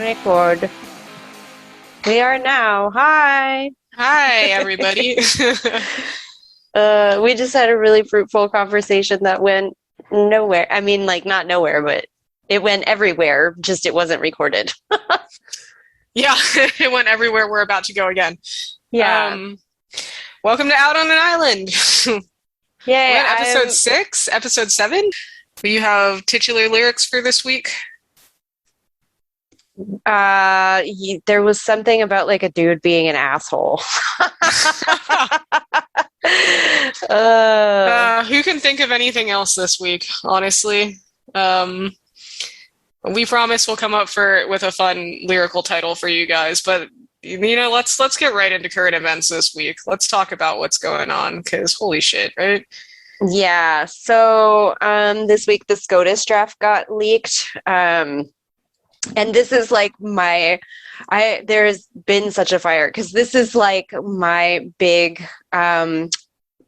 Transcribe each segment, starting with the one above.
record. We are now. Hi. Hi, everybody. We just had a really fruitful conversation that went nowhere. I mean, like, not nowhere, but it went everywhere, just it wasn't recorded. Yeah, it went everywhere. We're about to go again. Yeah. Welcome to Out on an Island. Yay. We're at episode 6, episode 7. You have titular lyrics for this week? There was something about like a dude being an asshole. Who can think of anything else this week, honestly? We promise we'll come up with a fun lyrical title for you guys, but let's get right into current events this week. Let's talk about what's going on, because holy shit, right? Yeah. So this week the SCOTUS draft got leaked. And this is like there's been such a fire because this is like my big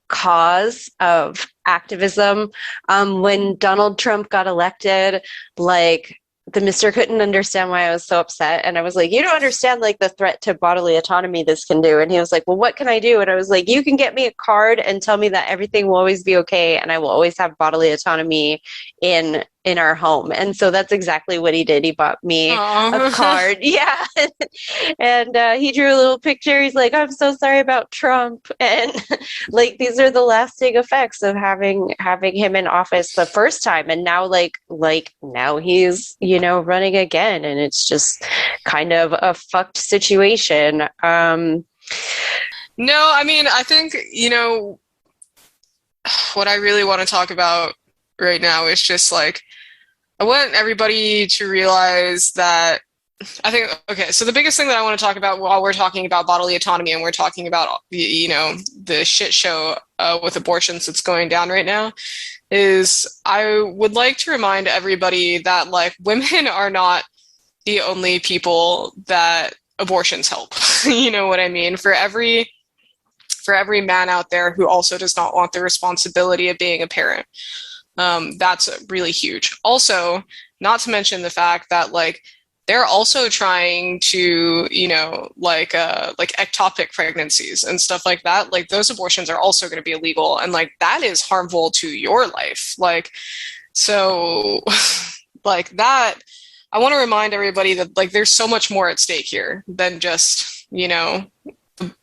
cause of activism. When Donald Trump got elected, like the mister couldn't understand why I was so upset. And I was like, you don't understand like the threat to bodily autonomy this can do. And he was like, well, what can I do? And I was like, you can get me a card and tell me that everything will always be okay. And I will always have bodily autonomy in our home. And so that's exactly what he did. He bought me a card. Yeah. And he drew a little picture. He's like, I'm so sorry about Trump. And like, these are the lasting effects of having him in office the first time. And now like now he's, running again. And it's just kind of a fucked situation. No, I mean, I think, what I really want to talk about right now is just like, I want everybody to realize that so the biggest thing that I want to talk about while we're talking about bodily autonomy and we're talking about, the shit show with abortions that's going down right now is I would like to remind everybody that, like, women are not the only people that abortions help. You know what I mean? For every man out there who also does not want the responsibility of being a parent. That's really huge. Also, not to mention the fact that like they're also trying to, like ectopic pregnancies and stuff like that. Like those abortions are also going to be illegal, and like that is harmful to your life. Like, so, like that. I want to remind everybody that like there's so much more at stake here than just the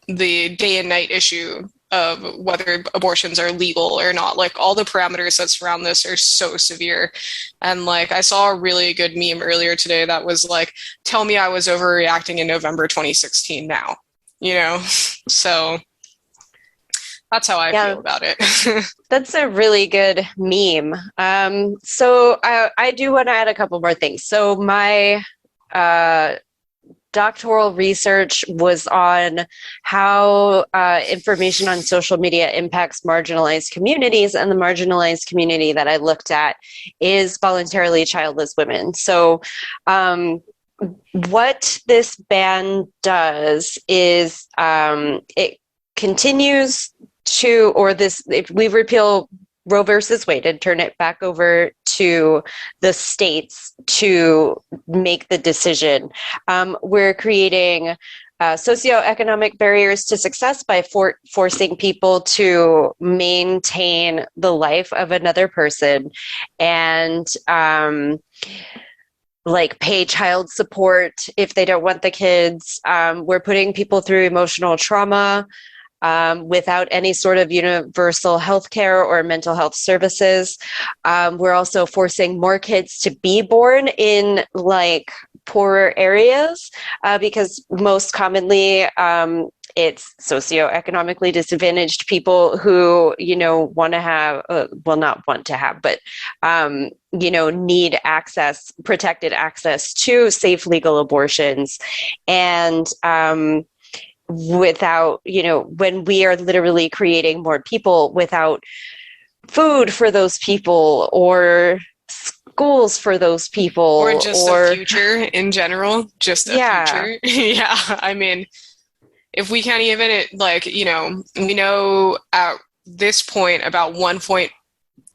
day and night issue of whether abortions are legal or not. Like all the parameters that surround this are so severe. And like I saw a really good meme earlier today that was like, tell me I was overreacting in November 2016 now, So that's how I feel about it. That's a really good meme. So I do want to add a couple more things. So my doctoral research was on how information on social media impacts marginalized communities, and the marginalized community that I looked at is voluntarily childless women. So what this ban does is it continues to, if we repeal Roe versus Wade and turn it back over to the states to make the decision, we're creating socioeconomic barriers to success by forcing people to maintain the life of another person and like pay child support if they don't want the kids. We're putting people through emotional trauma without any sort of universal health care or mental health services. We're also forcing more kids to be born in like poorer areas because most commonly it's socioeconomically disadvantaged people who, want to have, not want to have, but, need protected access to safe legal abortions. And, without, when we are literally creating more people without food for those people or schools for those people. Or just a future in general, just a future. Yeah, I mean, if we can't even, we know at this point about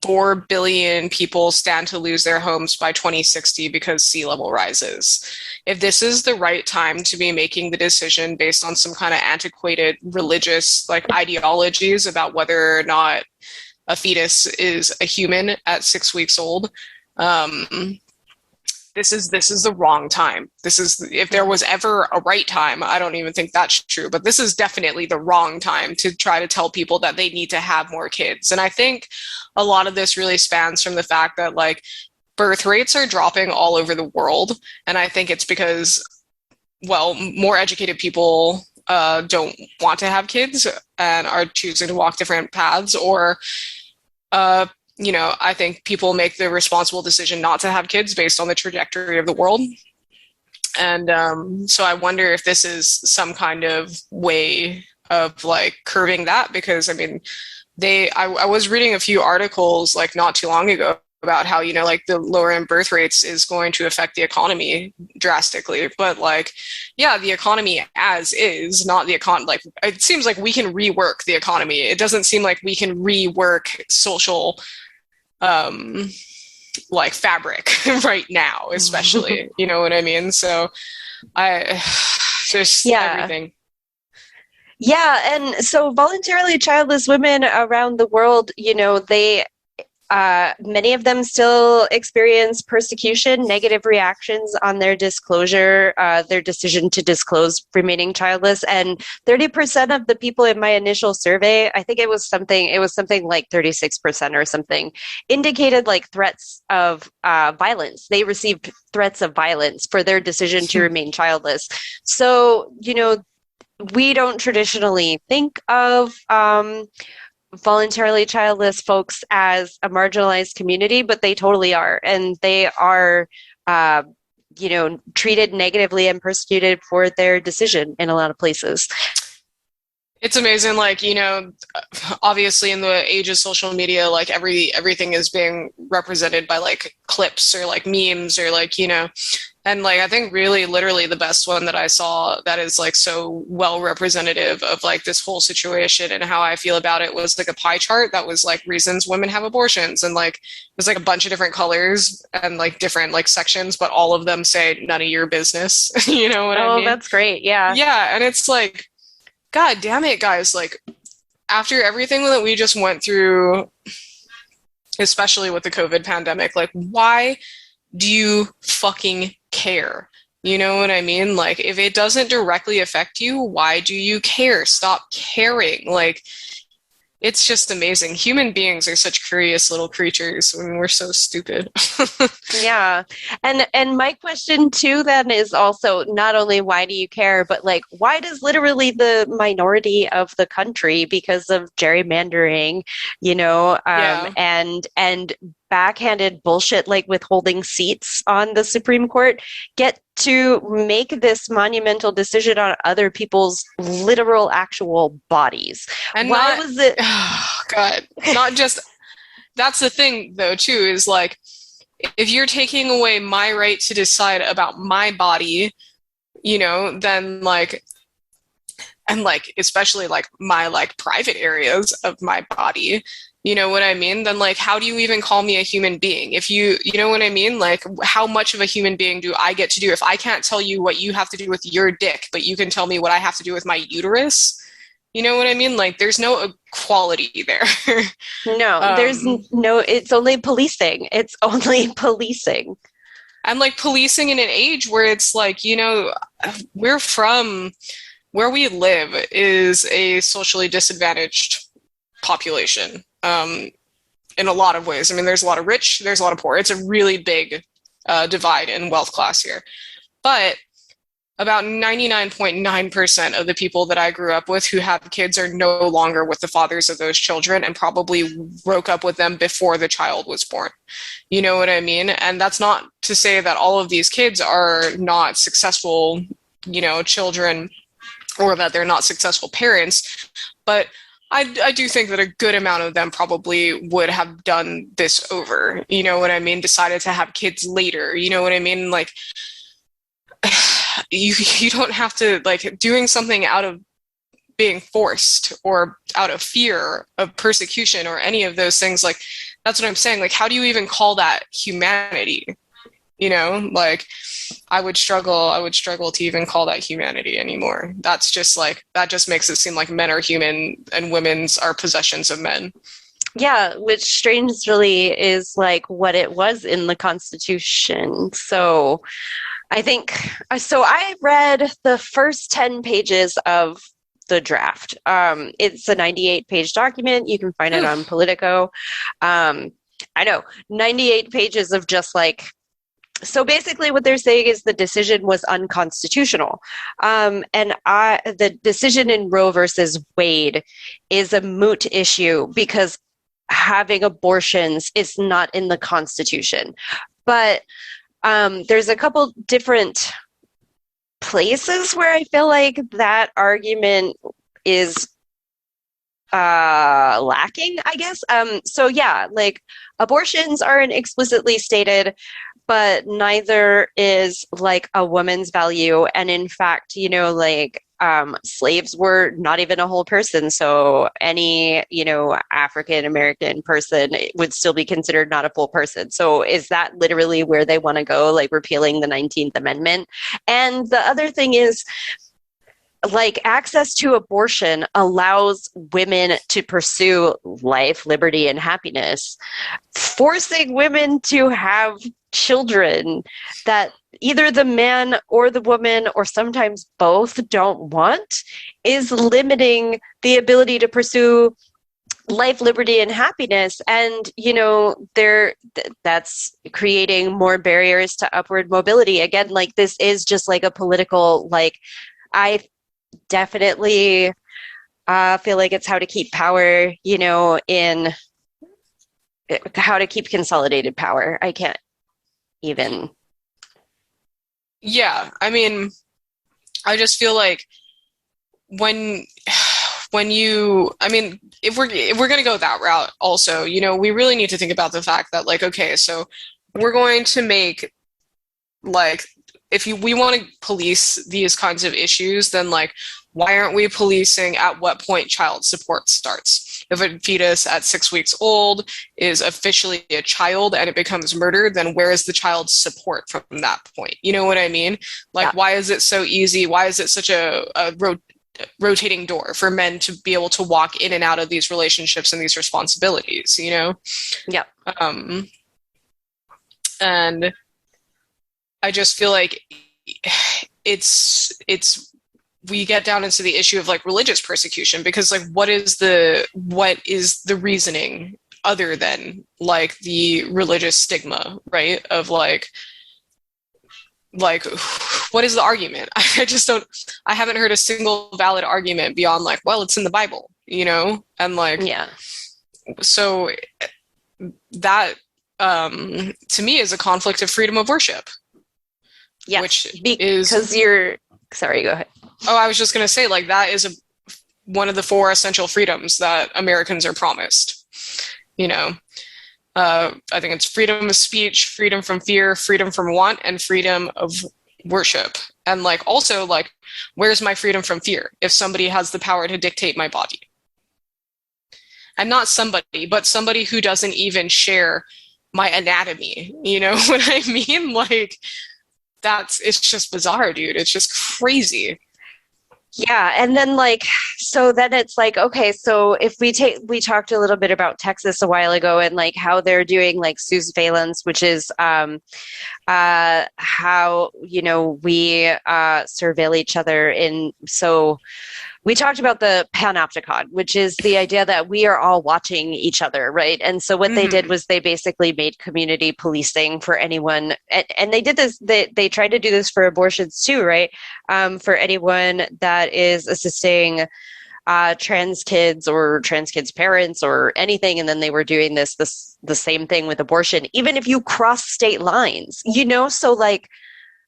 4 billion people stand to lose their homes by 2060 because sea level rises. If this is the right time to be making the decision based on some kind of antiquated religious like ideologies about whether or not a fetus is a human at 6 weeks old, this is the wrong time. This is, if there was ever a right time, I don't even think that's true, but this is definitely the wrong time to try to tell people that they need to have more kids. And I think a lot of this really spans from the fact that like birth rates are dropping all over the world. And I think it's because, well, more educated people don't want to have kids and are choosing to walk different paths, or you know, I think people make the responsible decision not to have kids based on the trajectory of the world. And so I wonder if this is some kind of way of like curbing that, because I mean, I was reading a few articles like not too long ago about how, you know, like the lower end birth rates is going to affect the economy drastically. But like, yeah, the economy as is, not the like, it seems like we can rework the economy. It doesn't seem like we can rework social like fabric right now, especially. You know what I mean? So I just everything. Yeah, and so voluntarily childless women around the world, you know, they many of them still experience persecution, negative reactions on their disclosure, their decision to disclose remaining childless. And 30% of the people in my initial survey, I think it was something like 36% or something, indicated like threats of violence. They received threats of violence for their decision to remain childless. So, you know, we don't traditionally think of voluntarily childless folks as a marginalized community, but they totally are. And they are, you know, treated negatively and persecuted for their decision in a lot of places. It's amazing, like, you know, obviously in the age of social media, like everything is being represented by like clips or like memes or like, you know, and like, I think really literally the best one that I saw that is like so well representative of like this whole situation and how I feel about it was like a pie chart that was like reasons women have abortions. And like, it was like a bunch of different colors and like different like sections, but all of them say none of your business. You know what I mean? Oh, that's great. Yeah. Yeah. And it's like, God damn it, guys. Like, after everything that we just went through, especially with the COVID pandemic, like, why do you fucking care? You know what I mean? Like, if it doesn't directly affect you, why do you care? Stop caring. Like, it's just amazing. Human beings are such curious little creatures when we're so stupid. Yeah. And my question too then is also not only why do you care, but like why does literally the minority of the country, because of gerrymandering, you know, and backhanded bullshit like withholding seats on the Supreme Court, get to make this monumental decision on other people's literal actual bodies? And why was it? Oh God, not just. That's the thing though too, is like, if you're taking away my right to decide about my body, you know, then like, and like, especially like my like private areas of my body, you know what I mean? Then like, how do you even call me a human being? If you know what I mean? Like, how much of a human being do I get to do if I can't tell you what you have to do with your dick, but you can tell me what I have to do with my uterus? You know what I mean? Like, there's no equality there. No, there's no, it's only policing. It's only policing. And like policing in an age where it's like, you know, we're from where we live is a socially disadvantaged population in a lot of ways. I mean, there's a lot of rich, there's a lot of poor. It's a really big divide in wealth class here. But about 99.9% of the people that I grew up with who have kids are no longer with the fathers of those children and probably broke up with them before the child was born. You know what I mean? And that's not to say that all of these kids are not successful, you know, children, or that they're not successful parents. But I do think that a good amount of them probably would have done this over. You know what I mean? Decided to have kids later. You know what I mean? Like, you don't have to, like, doing something out of being forced or out of fear of persecution or any of those things, like, that's what I'm saying. Like, how do you even call that humanity? You know, like I would struggle to even call that humanity anymore. That's just like, that just makes it seem like men are human and women's are possessions of men. Yeah, which strangely is like what it was in the Constitution. So I think, so I read the first 10 pages of the draft. It's a 98-page document. You can find it on Politico. I know, 98 pages of just like, so basically what they're saying is the decision was unconstitutional. The decision in Roe versus Wade is a moot issue because having abortions is not in the Constitution. But there's a couple different places where I feel like that argument is lacking, I guess. So yeah, like abortions aren't explicitly stated, but neither is like a woman's value. And in fact, you know, like slaves were not even a whole person. So any, you know, African American person would still be considered not a full person. So is that literally where they want to go, like repealing the 19th Amendment? And the other thing is, like, access to abortion allows women to pursue life, liberty, and happiness. Forcing women to have children that either the man or the woman, or sometimes both, don't want is limiting the ability to pursue life, liberty, and happiness. And, you know, that's creating more barriers to upward mobility. Again, like, this is just like a political, like, I definitely feel like it's how to keep power, you know, in how to keep consolidated power. I can't even. Yeah, I mean, I just feel like when you, I mean, if we're going to go that route also, you know, we really need to think about the fact that, like, okay, so we're going to make, like, if we want to police these kinds of issues, then, like, why aren't we policing at what point child support starts? If a fetus at 6 weeks old is officially a child and it becomes murdered, then where is the child's support from that point? You know what I mean? Like, why is it so easy? Why is it such a rotating door for men to be able to walk in and out of these relationships and these responsibilities, you know? Yeah. And I just feel like it's we get down into the issue of, like, religious persecution, because, like, what is the reasoning other than, like, the religious stigma, right? Of like what is the argument? I haven't heard a single valid argument beyond, like, well, it's in the Bible, you know? And, like, yeah, so that to me is a conflict of freedom of worship. Yeah, which because you're, sorry, go ahead. Oh, I was just going to say, like, that is one of the 4 essential freedoms that Americans are promised. You know, I think it's freedom of speech, freedom from fear, freedom from want, and freedom of worship. And, like, also, like, where's my freedom from fear if somebody has the power to dictate my body? And not somebody, but somebody who doesn't even share my anatomy. You know what I mean? Like, it's just bizarre, dude. It's just crazy. Yeah, and then, like, so then it's like, okay, so if we talked a little bit about Texas a while ago, and, like, how they're doing, like, surveillance, which is how, you know, we surveil each other in. So we talked about the panopticon, which is the idea that we are all watching each other, right? And so what they did was they basically made community policing for anyone, and they did this, they tried to do this for abortions too, right? For anyone that is assisting trans kids or trans kids' parents or anything, and then they were doing the same thing with abortion, even if you cross state lines, you know? So, like,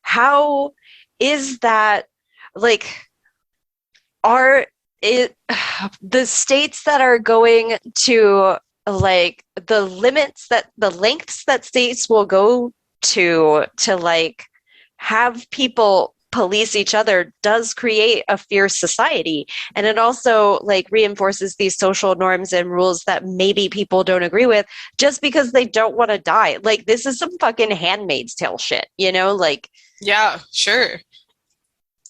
how is that, like, the states that are going to, like, the lengths that states will go to like have people police each other does create a fierce society. And it also like reinforces these social norms and rules that maybe people don't agree with just because they don't want to die. Like this is some fucking Handmaid's Tale shit, you know, like. Yeah, sure.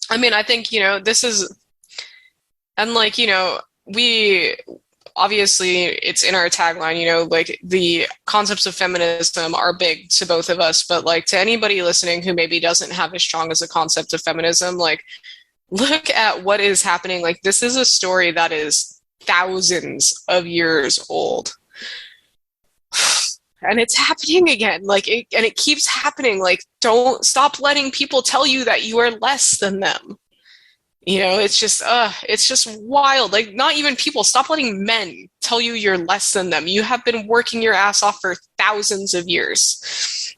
I mean, I think, this is, and like, we obviously it's in our tagline, like the concepts of feminism are big to both of us, but like to anybody listening who maybe doesn't have as strong as a concept of feminism, like look at what is happening. Like this is a story that is thousands of years old. And it's happening again, and it keeps happening. Like, don't stop letting people tell you that you are less than them. It's just wild. Like, not even people. Stop letting men tell you you're less than them. You have been working your ass off for thousands of years.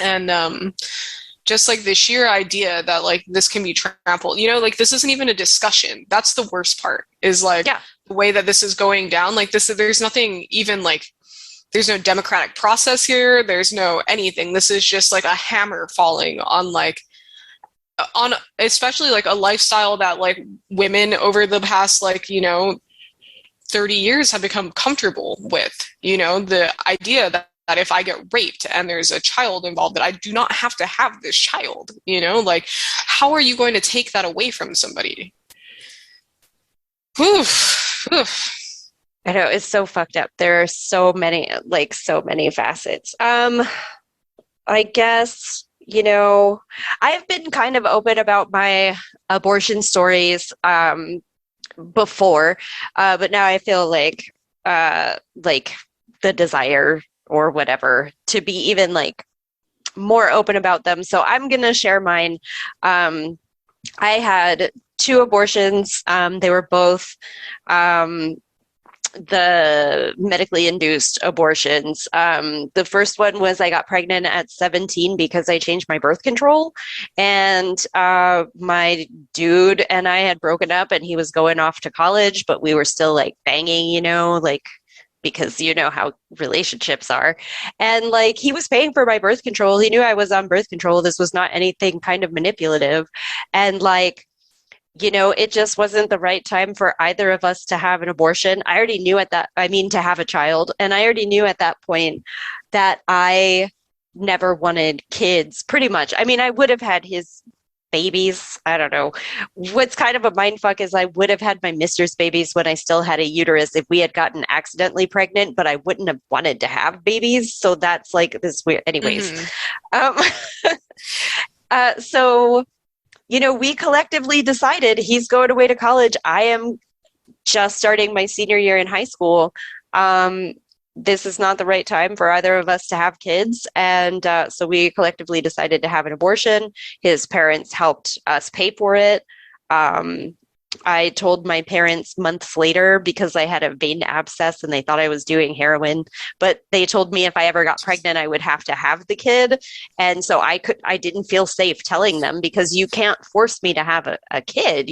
And just like the sheer idea that like this can be trampled, like this isn't even a discussion. That's the worst part is like the way that this is going down. Like there's nothing even like, there's no democratic process here. There's no anything. This is just like a hammer falling on especially like a lifestyle that like women over the past 30 years have become comfortable with, the idea that if I get raped and there's a child involved, that I do not have to have this child, like how are you going to take that away from somebody? Oof. I know, it's so fucked up. There are so many facets. I guess, I've been kind of open about my abortion stories before, but now I feel like the desire or whatever to be even like more open about them. So I'm going to share mine. I had 2 abortions. They were both the medically induced abortions. The first one was I got pregnant at 17 because I changed my birth control, and my dude and I had broken up and he was going off to college, but we were still like banging, because you know how relationships are. And like he was paying for my birth control. He knew I was on birth control. This was not anything kind of manipulative. And like, it just wasn't the right time for either of us to have an abortion. I already knew to have a child. And I already knew at that point that I never wanted kids, pretty much. I mean, I would have had his babies. I don't know. What's kind of a mindfuck is I would have had my mister's babies when I still had a uterus if we had gotten accidentally pregnant, but I wouldn't have wanted to have babies. So that's like this weird. Anyways. So we collectively decided he's going away to college. I am just starting my senior year in high school. This is not the right time for either of us to have kids. And so we collectively decided to have an abortion. His parents helped us pay for it. I told my parents months later because I had a vein abscess and they thought I was doing heroin, but they told me if I ever got pregnant, I would have to have the kid. And so I didn't feel safe telling them because you can't force me to have a kid,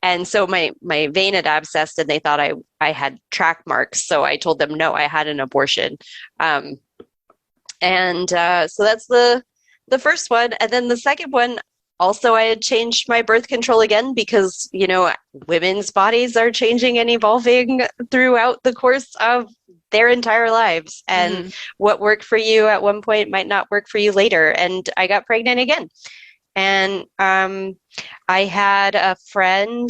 and so my vein had abscessed and they thought I had track marks. So I told them, no, I had an abortion. So that's the first one. And then the second one, also, I had changed my birth control again because, women's bodies are changing and evolving throughout the course of their entire lives. And what worked for you at one point might not work for you later. And I got pregnant again. And I had a friend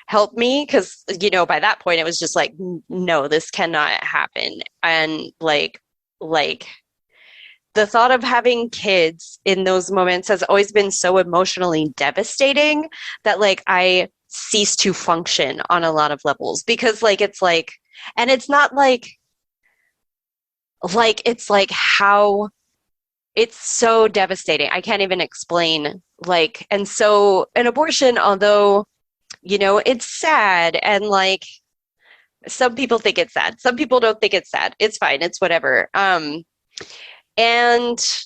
help me because, by that point, it was just like, no, this cannot happen. And like the thought of having kids in those moments has always been so emotionally devastating that like I cease to function on a lot of levels because and it's not it's like how it's so devastating. I can't even explain and so an abortion, although, it's sad and like some people think it's sad. Some people don't think it's sad. It's fine. It's whatever. And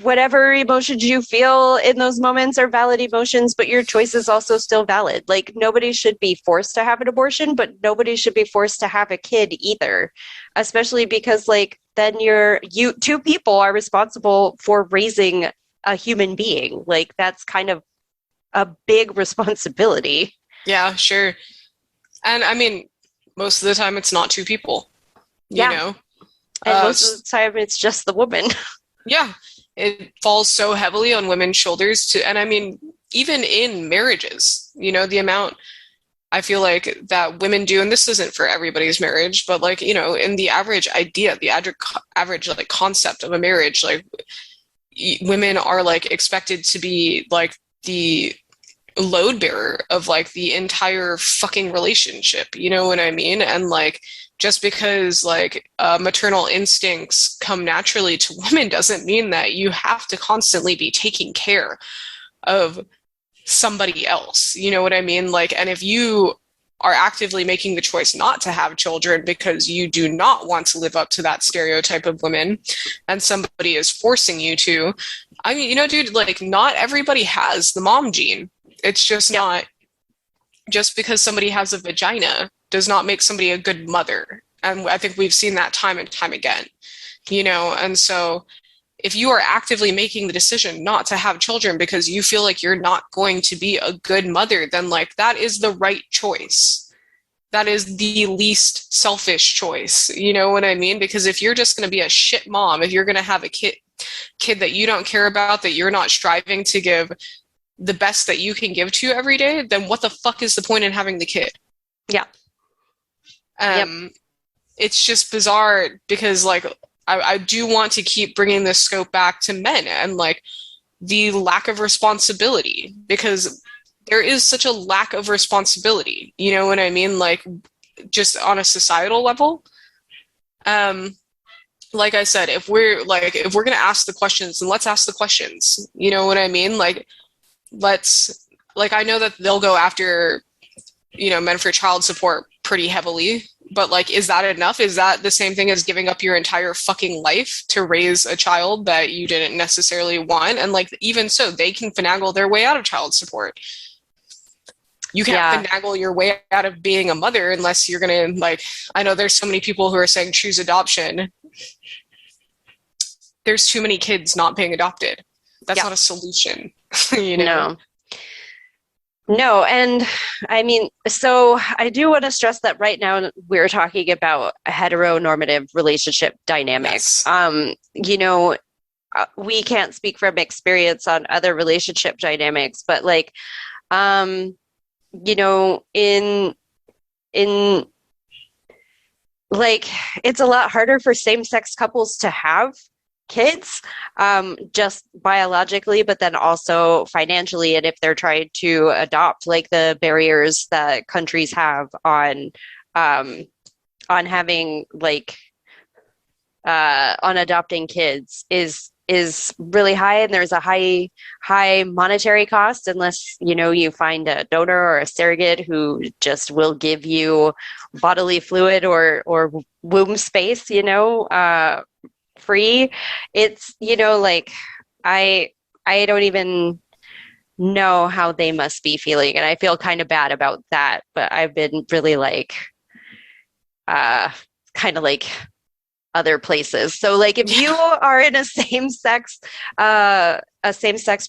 whatever emotions you feel in those moments are valid emotions, but your choice is also still valid. Like nobody should be forced to have an abortion, but nobody should be forced to have a kid either, especially because then two people are responsible for raising a human being. Like, that's kind of a big responsibility. Yeah, sure. And I mean, most of the time it's not two people, you Yeah. know? And most of the time it's just the woman. Yeah, it falls so heavily on women's shoulders and I mean, even in marriages, the amount I feel like that women do, and this isn't for everybody's marriage, but like, in the average idea, the average like concept of a marriage, like women are like expected to be like the load bearer of like the entire fucking relationship, you know what I mean? And like just because like maternal instincts come naturally to women doesn't mean that you have to constantly be taking care of somebody else, you know what I mean? Like, and if you are actively making the choice not to have children because you do not want to live up to that stereotype of women and somebody is forcing you to, I mean, dude, like not everybody has the mom gene. It's just not, just because somebody has a vagina does not make somebody a good mother. And I think we've seen that time and time again, and so if you are actively making the decision not to have children because you feel like you're not going to be a good mother, then like that is the right choice. That is the least selfish choice. You know what I mean? Because if you're just going to be a shit mom, if you're going to have a kid that you don't care about, that you're not striving to give the best that you can give to every day, then what the fuck is the point in having the kid? Yeah. It's just bizarre because like I do want to keep bringing this scope back to men and like the lack of responsibility, because there is such a lack of responsibility, you know what I mean? Like just on a societal level. Like I said, if we're going to ask the questions, then let's ask the questions. You know what I mean? Like I know that they'll go after, men for child support pretty heavily, but like, is that enough? Is that the same thing as giving up your entire fucking life to raise a child that you didn't necessarily want? And like, even so, they can finagle their way out of child support. You can't finagle your way out of being a mother unless you're going to, like, I know there's so many people who are saying choose adoption. There's too many kids not being adopted. That's not a solution, No, and I mean, so I do want to stress that right now we're talking about a heteronormative relationship dynamics. Yes. We can't speak from experience on other relationship dynamics, but like, in like, it's a lot harder for same-sex couples to have kids, just biologically, but then also financially. And if they're trying to adopt, like the barriers that countries have on having like on adopting kids is really high, and there's a high monetary cost unless you find a donor or a surrogate who just will give you bodily fluid or womb space, free. It's like I don't even know how they must be feeling, and I feel kind of bad about that, but I've been really like kind of like other places. So like if you are in a same-sex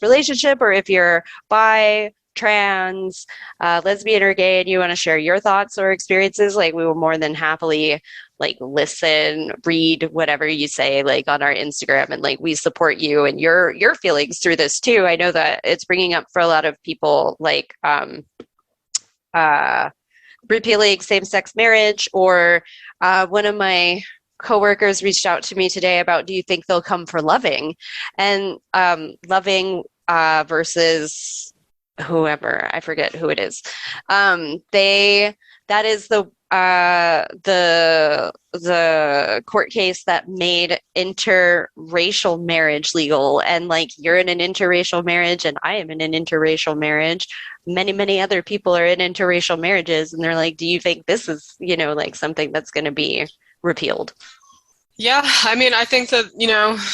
relationship, or if you're bi, trans, lesbian, or gay, and you want to share your thoughts or experiences, like we will more than happily like listen, read whatever you say, like on our Instagram, and like we support you and your feelings through this too. I know that it's bringing up for a lot of people like repealing same-sex marriage, or one of my coworkers reached out to me today about, do you think they'll come for loving? And loving versus whoever, I forget who it is. That is the court case that made interracial marriage legal. And like, you're in an interracial marriage and I am in an interracial marriage. Many other people are in interracial marriages, and they're like, do you think this is, like something that's going to be repealed? Yeah, I mean, I think that,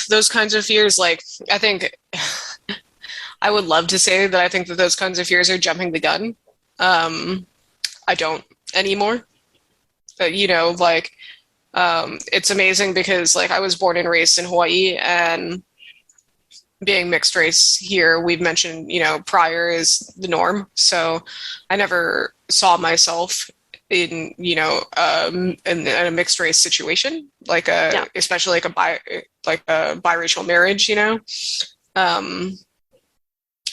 those kinds of fears, like, I think I would love to say that I think that those kinds of fears are jumping the gun. I don't anymore. But, it's amazing because, like, I was born and raised in Hawaii, and being mixed race here, we've mentioned, prior is the norm. So I never saw myself in, in a mixed race situation, especially like a biracial marriage,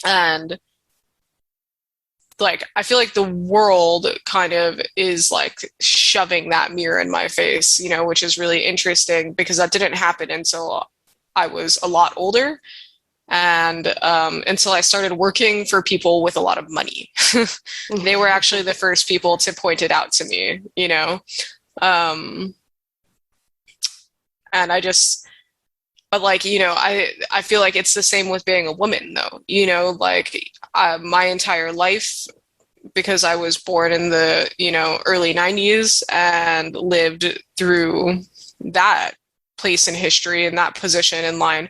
and like, I feel like the world kind of is like shoving that mirror in my face, which is really interesting because that didn't happen until I was a lot older. And until I started working for people with a lot of money. They were actually the first people to point it out to me, and but like, I feel like it's the same with being a woman though, like my entire life, because I was born in the, early 90s and lived through that place in history and that position in line,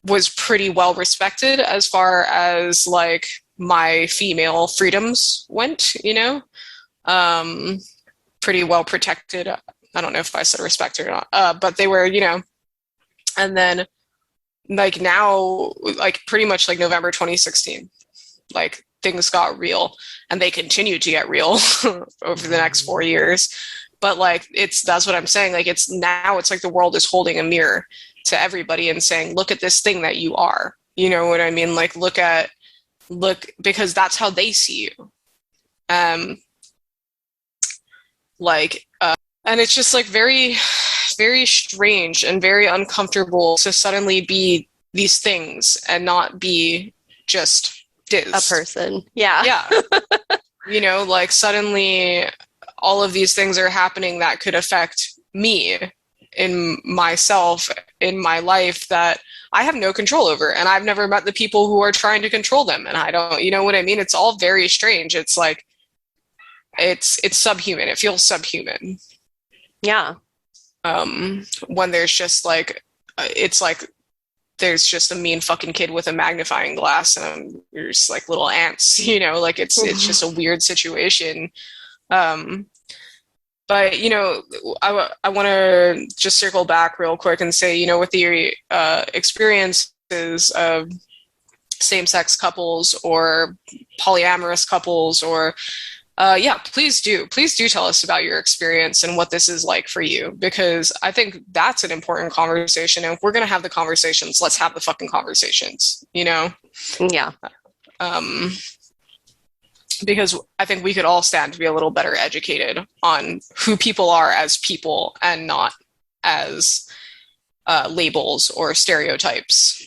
was pretty well respected as far as like my female freedoms went, pretty well protected. I don't know if I said respected or not, but they were, and then like now, like pretty much like November 2016, like things got real and they continue to get real over the next 4 years. But like, that's what I'm saying. Like, it's like the world is holding a mirror to everybody and saying, look at this thing that you are, you know what I mean? Like, look, because that's how they see you. And it's just like very, very strange and very uncomfortable to suddenly be these things and not be just Diz. A person. Yeah. Yeah. Like suddenly all of these things are happening that could affect me in myself, in my life, that I have no control over. And I've never met the people who are trying to control them. And I don't, you know what I mean? It's all very strange. It's like, it's subhuman. It feels subhuman. Yeah. When there's just like, it's like, there's just a mean fucking kid with a magnifying glass and there's like little ants, like it's just a weird situation. But, I want to just circle back real quick and say, with the experiences of same-sex couples or polyamorous couples or please do tell us about your experience and what this is like for you, because I think that's an important conversation. And if we're going to have the conversations, let's have the fucking conversations, Yeah. Because I think we could all stand to be a little better educated on who people are as people and not as labels or stereotypes.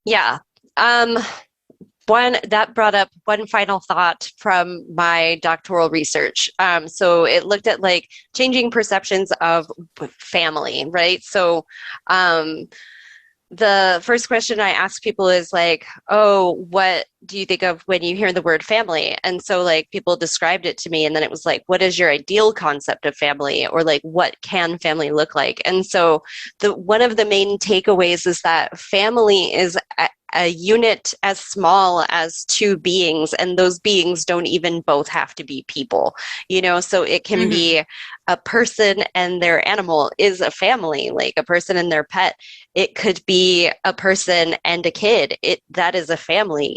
Yeah. That brought up one final thought from my doctoral research. So it looked at like changing perceptions of family, right? So the first question I ask people is like, oh, what do you think of when you hear the word family? And so like people described it to me, and then it was like, what is your ideal concept of family? Or like, what can family look like? And so one of the main takeaways is that family is a unit as small as two beings, and those beings don't even both have to be people, so it can be a person and their animal is a family, like a person and their pet. It could be a person and a kid. That is a family,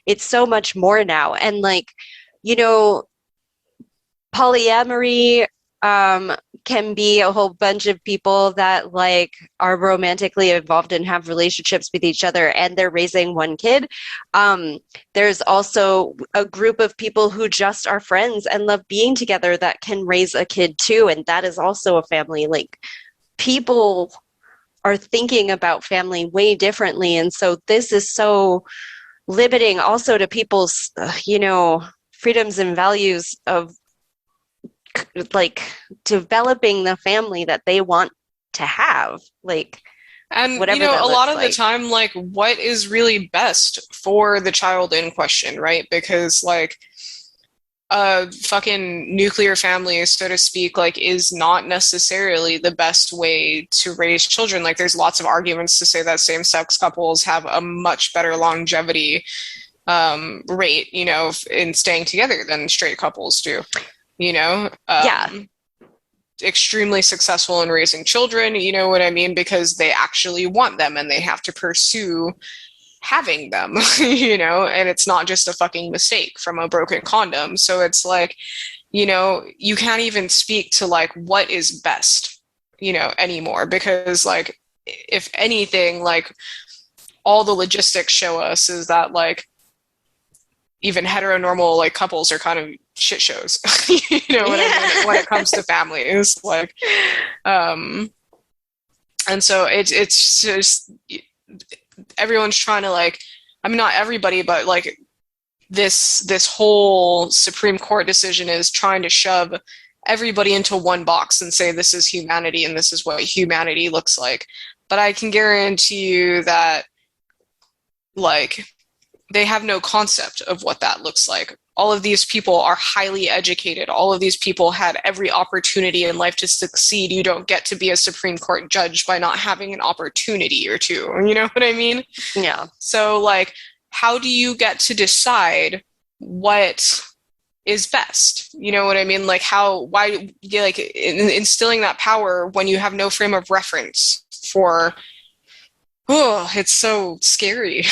it's so much more now. And like, polyamory can be a whole bunch of people that like are romantically involved and have relationships with each other and they're raising one kid. There's also a group of people who just are friends and love being together that can raise a kid too. And that is also a family. Like, people are thinking about family way differently. And so this is so limiting also to people's, freedoms and values of like developing the family that they want to have, like, and whatever a lot of like. the time, like, what is really best for the child in question, right? Because like a fucking nuclear family, so to speak, like, is not necessarily the best way to raise children. Like, there's lots of arguments to say that same-sex couples have a much better longevity rate, in staying together than straight couples do. Yeah. extremely successful in raising children, you know what I mean? Because they actually want them and they have to pursue having them, you know, and it's not just a fucking mistake from a broken condom. So it's like, you know, you can't even speak to like what is best, you know, anymore, because like, if anything, like all the logistics show us is that like even heteronormal like couples are kind of shit shows, you know what I mean, when it comes to families, like, and so it's just everyone's trying to like, I mean, not everybody, but like this whole Supreme Court decision is trying to shove everybody into one box and say this is humanity and this is what humanity looks like. But I can guarantee you that like they have no concept of what that looks like. All of these people are highly educated. All of these people had every opportunity in life to succeed. You don't get to be a Supreme Court judge by not having an opportunity or two. You know what I mean? Yeah. So like, how do you get to decide what is best? You know what I mean? Like why, like instilling that power when you have no frame of reference for, oh, it's so scary.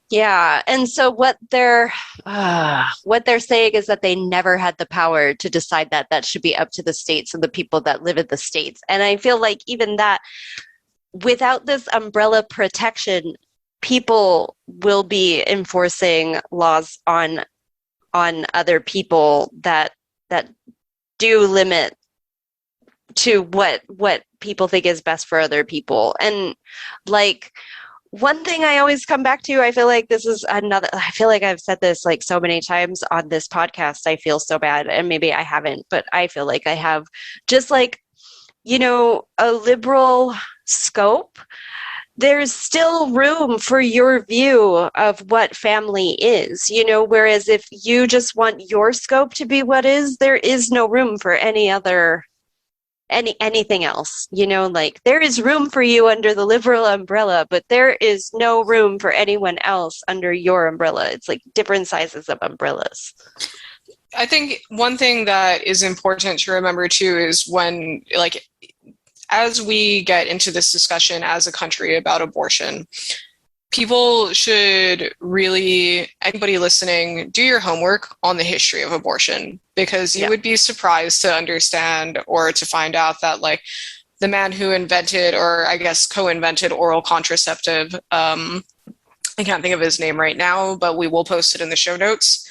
Yeah, and so what they're saying is that they never had the power to decide that. That should be up to the states and the people that live in the states. And I feel like even that, without this umbrella protection, people will be enforcing laws on other people that do limit to what people think is best for other people. And like, one thing I always come back to, I feel like I feel like I've said this like so many times on this podcast. I feel so bad, and maybe I haven't, but I feel like I have. Just like, you know, a liberal scope, there's still room for your view of what family is, you know, whereas if you just want your scope to be what is, there is no room for anything else, you know, like there is room for you under the liberal umbrella, but there is no room for anyone else under your umbrella. It's like different sizes of umbrellas. I think one thing that is important to remember too is when, like, as we get into this discussion as a country about abortion, people should really, anybody listening, do your homework on the history of abortion, because you would be surprised to understand or to find out that like the man who invented, or I guess co-invented, oral contraceptive, I can't think of his name right now, but we will post it in the show notes,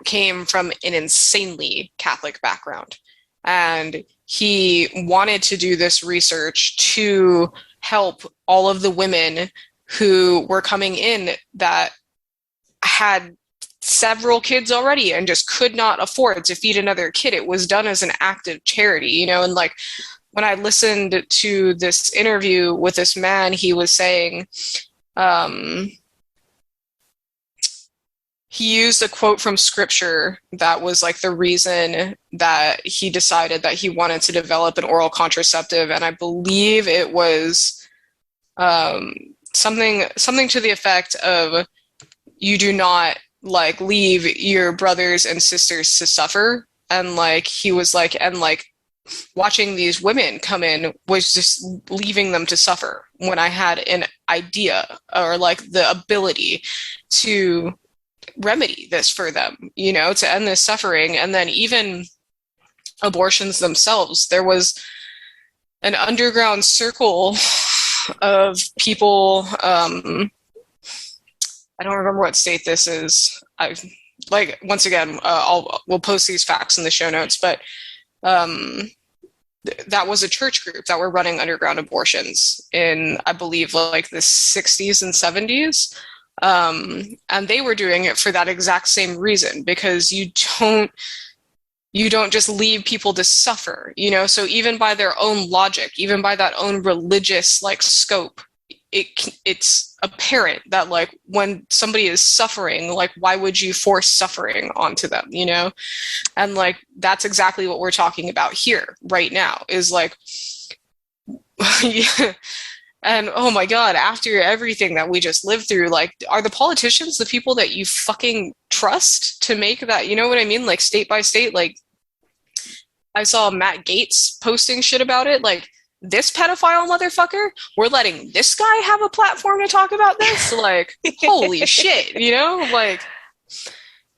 came from an insanely Catholic background. And he wanted to do this research to help all of the women who were coming in that had several kids already and just could not afford to feed another kid. It was done as an act of charity, you know, and like when I listened to this interview with this man, he was saying, he used a quote from scripture that was like the reason that he decided that he wanted to develop an oral contraceptive. And I believe it was something to the effect of, you do not like leave your brothers and sisters to suffer. And like he was like, and like watching these women come in was just leaving them to suffer, when I had an idea or like the ability to remedy this for them, you know, to end this suffering. And then even abortions themselves, there was an underground circle of people, I don't remember what state this is. Like, once again, we'll post these facts in the show notes, but that was a church group that were running underground abortions in, I believe, like the 60s and 70s. And they were doing it for that exact same reason, because you don't just leave people to suffer, you know? So even by their own logic, even by that own religious like scope, it's apparent that like when somebody is suffering, like why would you force suffering onto them, you know? And like that's exactly what we're talking about here right now, is like yeah. And oh my God, after everything that we just lived through, like, are the politicians the people that you fucking trust to make that, you know what I mean? Like state by state, like I saw Matt Gaetz posting shit about it. Like, this pedophile motherfucker, we're letting this guy have a platform to talk about this? Like, holy shit, you know? Like,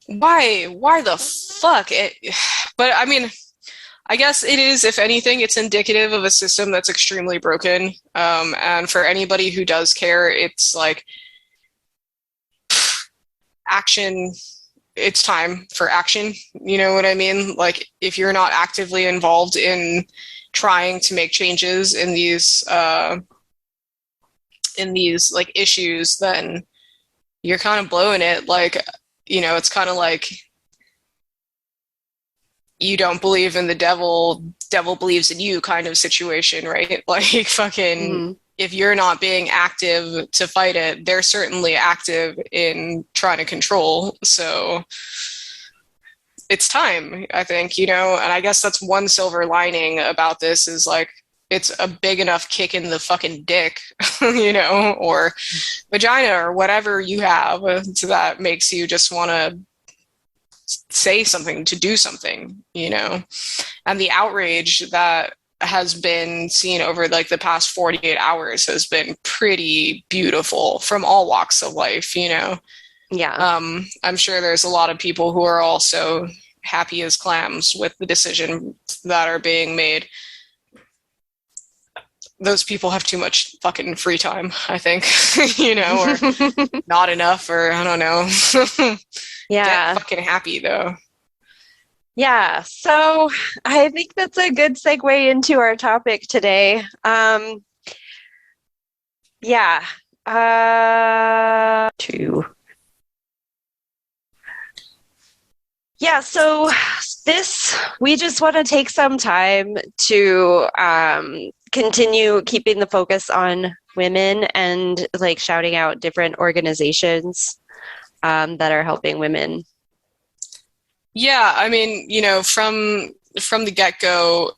why the fuck? But I mean, I guess it is, if anything, it's indicative of a system that's extremely broken. And for anybody who does care, it's like, action, it's time for action. You know what I mean? Like, if you're not actively involved in trying to make changes in these like issues, then you're kind of blowing it. Like, you know, it's kind of like, you don't believe in the devil believes in you kind of situation, right? Like, fucking, if you're not being active to fight it, they're certainly active in trying to control. So it's time, I think, you know, and I guess that's one silver lining about this, is like, it's a big enough kick in the fucking dick, you know, or vagina, or whatever you have, so that makes you just want to say something, to do something, you know. And the outrage that has been seen over like the past 48 hours has been pretty beautiful from all walks of life, you know. Yeah. I'm sure there's a lot of people who are also happy as clams with the decisions that are being made. Those people have too much fucking free time, I think, you know, or not enough, or I don't know. Yeah. Get fucking happy though. Yeah, so I think that's a good segue into our topic today. Yeah. Yeah, so we just want to take some time to continue keeping the focus on women, and like shouting out different organizations that are helping women. Yeah, I mean, you know, from the get-go,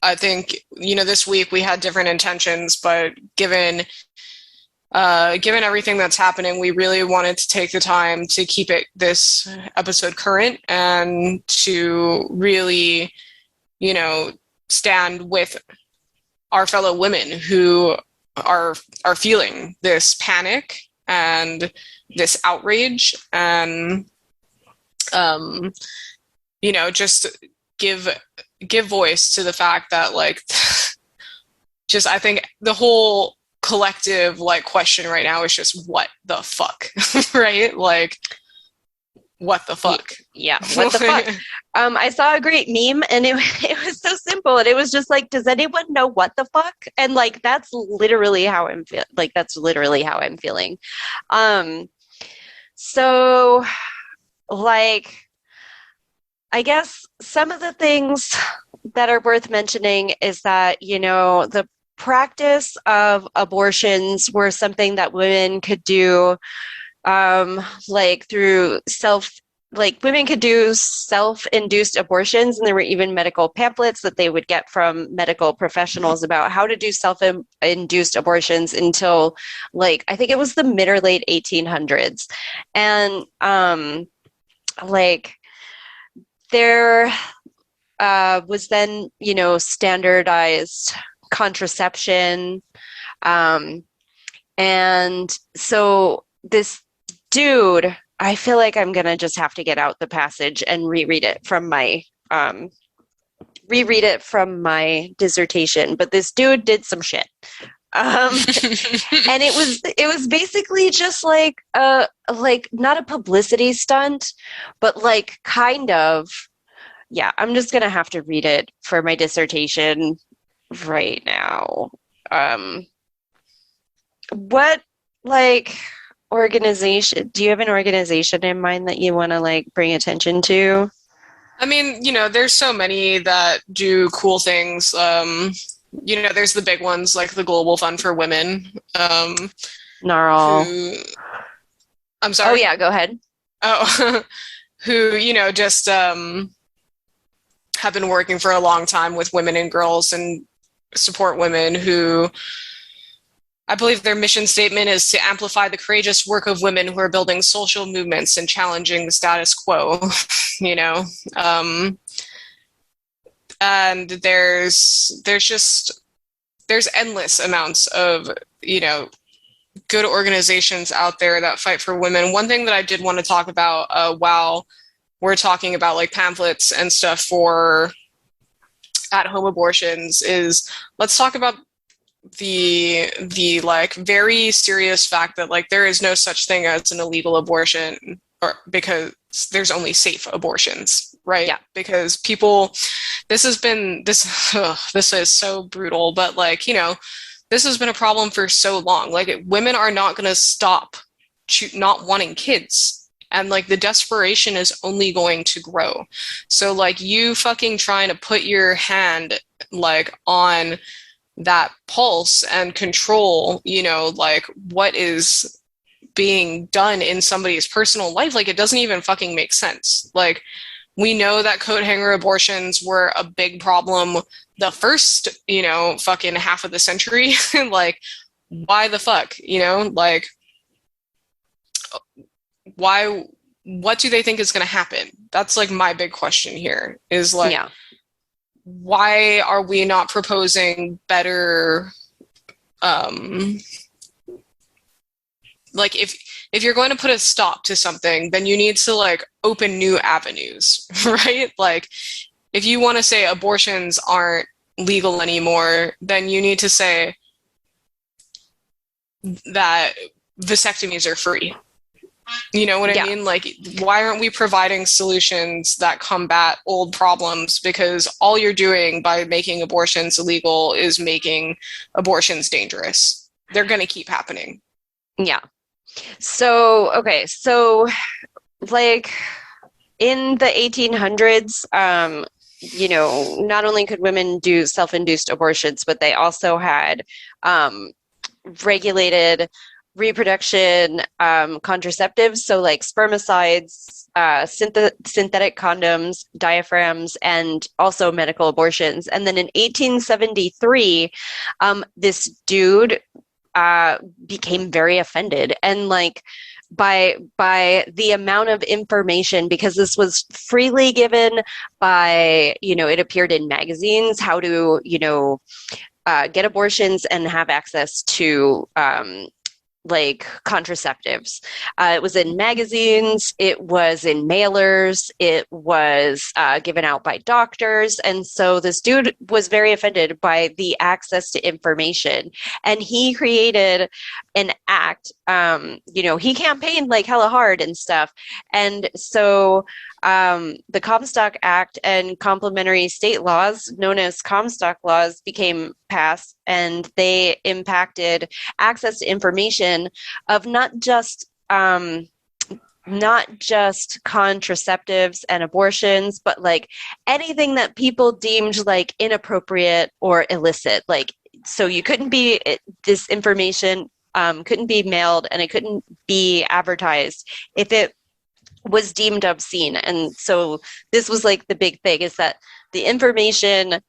I think, you know, this week we had different intentions, but given everything that's happening, we really wanted to take the time to keep this episode current, and to really, you know, stand with our fellow women who are feeling this panic and this outrage, and you know, just give voice to the fact that, like, just, I think the whole collective like question right now is just, what the fuck? Right? Like, what the fuck? Yeah, what the fuck? I saw a great meme, and it was so simple, and it was just like, does anyone know what the fuck? And like, that's literally how I'm feeling. So like, I guess some of the things that are worth mentioning is that, you know, the practice of abortions were something that women could do, like through women could do self-induced abortions, and there were even medical pamphlets that they would get from medical professionals about how to do self-induced abortions until, like, I think it was the mid or late 1800s. And like, there was then, you know, standardized contraception. And so this dude, I feel like I'm going to just have to get out the passage and reread it from my dissertation. But this dude did some shit. And it was basically just like not a publicity stunt, but like kind of, yeah, I'm just gonna have to read it for my dissertation right now. What, like, organization, do you have an organization in mind that you want to like bring attention to? I mean, you know, there's so many that do cool things. You know, there's the big ones like the Global Fund for Women. Gnarl. I'm sorry. Oh yeah, go ahead. Oh, who, you know, just have been working for a long time with women and girls, and support women who, I believe their mission statement is to amplify the courageous work of women who are building social movements and challenging the status quo, you know. And there's endless amounts of, you know, good organizations out there that fight for women. One thing that I did want to talk about while we're talking about like pamphlets and stuff for at-home abortions is, let's talk about the like very serious fact that like there is no such thing as an illegal abortion, or because there's only safe abortions, right? Yeah. Because people, this has been this is so brutal, but like, you know, this has been a problem for so long. Like, women are not going to stop not wanting kids. And like the desperation is only going to grow. So like you fucking trying to put your hand like on that pulse and control, you know, like what is being done in somebody's personal life, like it doesn't even fucking make sense. Like, we know that coat hanger abortions were a big problem the first, you know, fucking half of the century. Like, why the fuck, you know, like, why, what do they think is going to happen? That's like my big question here is like, Yeah. Why are we not proposing better, like if you're going to put a stop to something, then you need to like open new avenues, right? Like, if you want to say abortions aren't legal anymore, then you need to say that vasectomies are free. You know what I mean? Like, why aren't we providing solutions that combat old problems? Because all you're doing by making abortions illegal is making abortions dangerous. They're going to keep happening. Yeah. So, okay. So, like, in the 1800s, you know, not only could women do self-induced abortions, but they also had regulated reproduction contraceptives, so like spermicides, synthetic condoms, diaphragms, and also medical abortions. And then in 1873, this dude became very offended, and like by the amount of information, because this was freely given by, you know, it appeared in magazines, how to, you know, get abortions and have access to like contraceptives. It was in magazines, it was in mailers, it was given out by doctors. And so this dude was very offended by the access to information. And he created an act, you know, he campaigned like hella hard and stuff. And so the Comstock Act and complementary state laws, known as Comstock laws, became passed, and they impacted access to information of not just contraceptives and abortions, but like anything that people deemed like inappropriate or illicit. Like, so you couldn't be, this information couldn't be mailed, and it couldn't be advertised if it was deemed obscene. And so this was like the big thing, is that the information,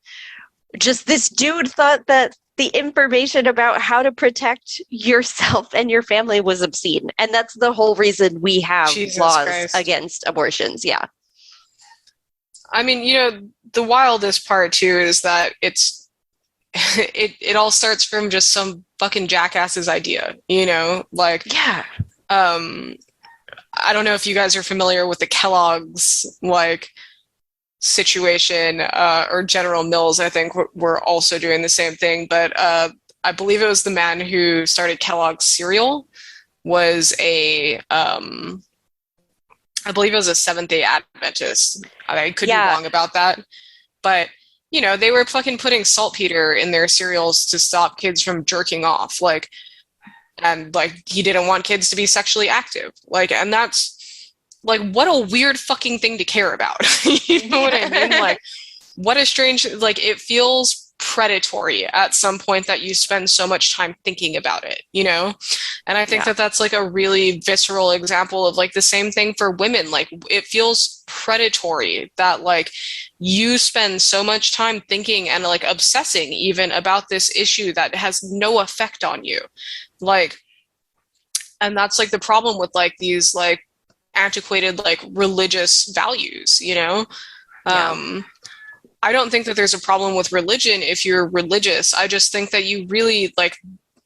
just this dude thought that the information about how to protect yourself and your family was obscene. And that's the whole reason we have Jesus laws Christ. against abortions. Yeah. I mean, you know, the wildest part too is that it all starts from just some fucking jackass's idea, you know? Like, yeah. I don't know if you guys are familiar with the Kellogg's like situation, or General Mills, I think were also doing the same thing. But I believe it was the man who started Kellogg's cereal was I believe it was a Seventh-day Adventist. I could be wrong about that. But, you know, they were fucking putting saltpeter in their cereals to stop kids from jerking off. Like, and like, he didn't want kids to be sexually active. Like, and that's like, what a weird fucking thing to care about. You know what I mean? Like, what a strange, like, it feels predatory at some point that you spend so much time thinking about it, you know? And I think that that's like a really visceral example of like the same thing for women. Like, it feels predatory that like you spend so much time thinking and like obsessing even about this issue that has no effect on you. Like, and that's like the problem with like these like antiquated like religious values, you know? I don't think that there's a problem with religion if you're religious. I just think that you really, like,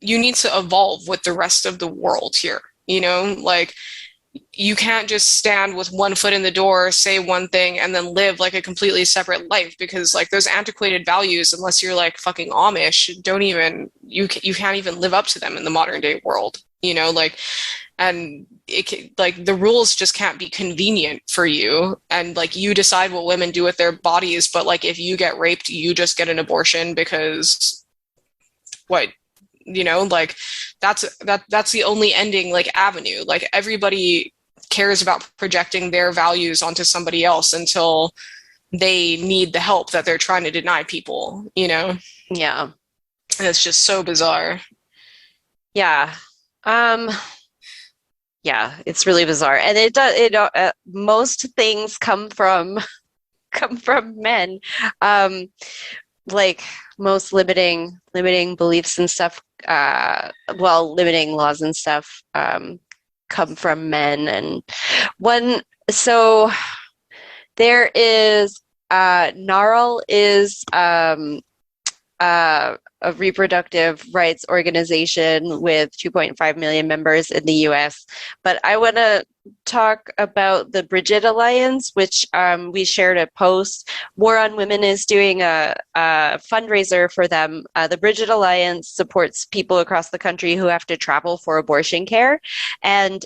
you need to evolve with the rest of the world here. You know, like, you can't just stand with one foot in the door, say one thing, and then live like a completely separate life, because like those antiquated values, unless you're like fucking Amish, you can't even live up to them in the modern day world, you know, like, and like the rules just can't be convenient for you, and like you decide what women do with their bodies, but like if you get raped, you just get an abortion because what, you know, like that's the only ending like avenue. Like everybody cares about projecting their values onto somebody else until they need the help that they're trying to deny people, you know? Yeah. And it's just so bizarre. Yeah. Yeah, it's really bizarre. And most things come from men. Like most limiting beliefs and stuff, limiting laws and stuff, come from men. And so there is, NARAL is a reproductive rights organization with 2.5 million members in the US. But I want to talk about the Bridget Alliance, which we shared a post. War on Women is doing a fundraiser for them. The Bridget Alliance supports people across the country who have to travel for abortion care, and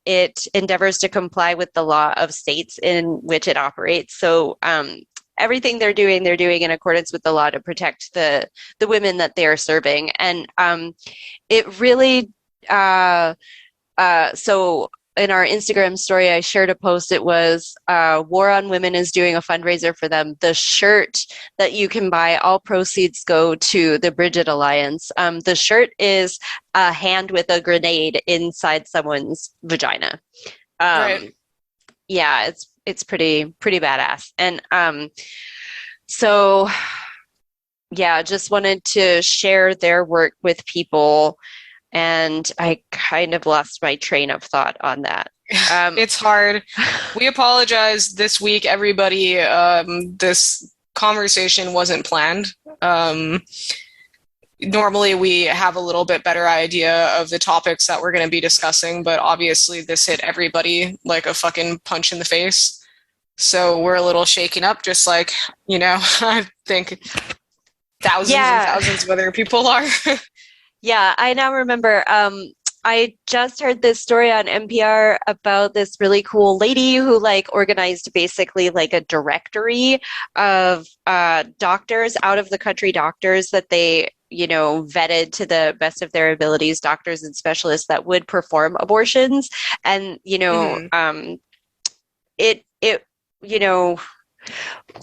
it endeavors to comply with the law of states in which it operates. So everything they're doing in accordance with the law to protect the women that they are serving. And it really, so in our Instagram story, I shared a post. It was War on Women is doing a fundraiser for them. The shirt that you can buy, all proceeds go to the Bridget Alliance. The shirt is a hand with a grenade inside someone's vagina. Right. Yeah, it's pretty badass. And so yeah, just wanted to share their work with people, and I kind of lost my train of thought on that. It's hard. We apologize this week, everybody. This conversation wasn't planned. Normally we have a little bit better idea of the topics that we're going to be discussing, but obviously this hit everybody like a fucking punch in the face. So we're a little shaken up, just like, you know, I think thousands and thousands of other people are. Yeah, I now remember. I just heard this story on NPR about this really cool lady who like organized basically like a directory of doctors, out of the country doctors that they, you know, vetted to the best of their abilities, doctors and specialists that would perform abortions. And, you know, it, you know,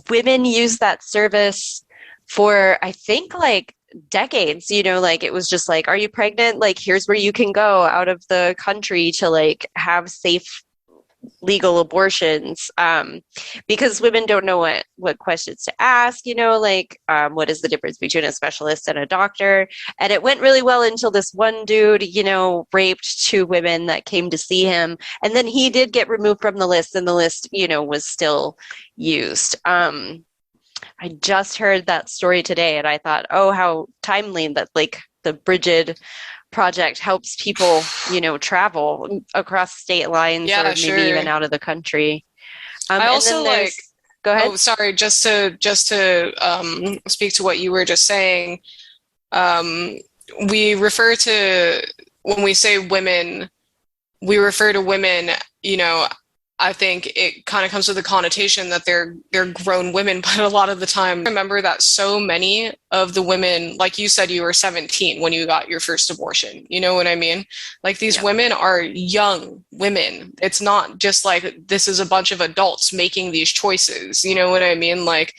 women use that service for, I think, like decades. You know, like it was just like, are you pregnant? Like, here's where you can go out of the country to like have safe legal abortions, because women don't know what questions to ask, you know, like what is the difference between a specialist and a doctor. And it went really well until this one dude, you know, raped two women that came to see him, and then he did get removed from the list, and the list, you know, was still used. I just heard that story today, and I thought, oh, how timely that like the Bridget project helps people, you know, travel across state lines, or maybe even out of the country. I also like, go ahead. Oh, sorry, just to speak to what you were just saying. We refer to, when we say women, we refer to women, you know, I think it kind of comes with the connotation that they're grown women, but a lot of the time, remember that so many of the women, like you said, you were 17 when you got your first abortion. You know what I mean? Like these women are young women. It's not just like this is a bunch of adults making these choices. You know what I mean? Like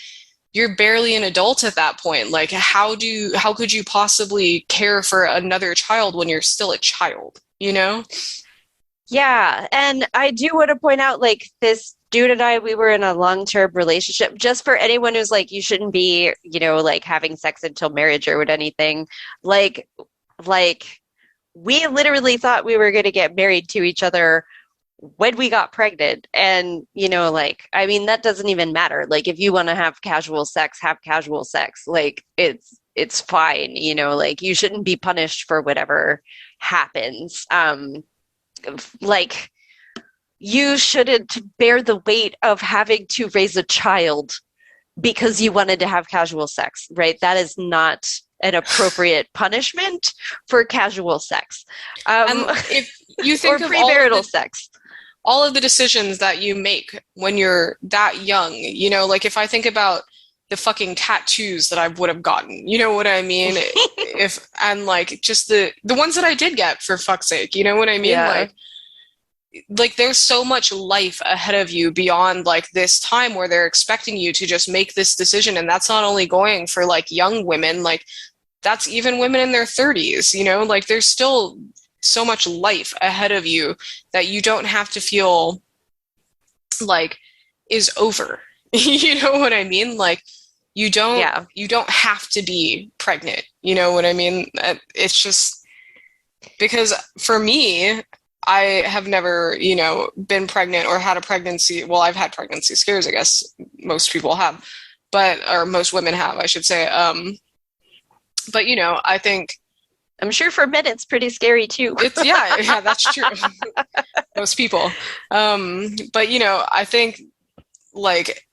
you're barely an adult at that point. Like how could you possibly care for another child when you're still a child, you know? Yeah, and I do want to point out, like, this dude and I, we were in a long-term relationship. Just for anyone who's like, you shouldn't be, you know, like having sex until marriage or what anything. Like we literally thought we were going to get married to each other when we got pregnant. And, like, I mean, that doesn't even matter. Like, if you want to have casual sex, have casual sex. Like, it's fine, like you shouldn't be punished for whatever happens. Like, you shouldn't bear the weight of having to raise a child because you wanted to have casual sex, right? That is not an appropriate punishment for casual sex. If you think or of premarital sex. All of the decisions that you make when you're that young, like if I think about the fucking tattoos that I would have gotten, you know what I mean? And like just the ones that I did get, for fuck's sake, you know what I mean? Yeah. Like there's so much life ahead of you beyond like this time where they're expecting you to just make this decision. And that's not only going for like young women, like that's even women in their 30s, like there's still so much life ahead of you that you don't have to feel like is over. You know what I mean? Like you don't have to be pregnant. You know what I mean? It's just because for me, I have never, been pregnant or had a pregnancy. Well, I've had pregnancy scares, I guess most people have, or most women have, I should say. But, I think. I'm sure for men it's pretty scary too. Yeah, that's true. Most people. But, I think like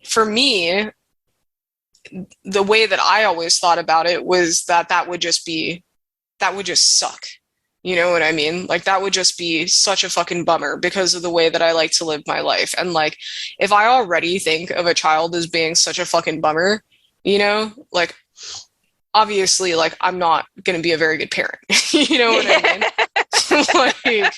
for me, the way that I always thought about it was that would just suck. You know what I mean? Like that would just be such a fucking bummer because of the way that I like to live my life. And like, if I already think of a child as being such a fucking bummer, like obviously like I'm not going to be a very good parent. You know what I mean? Like,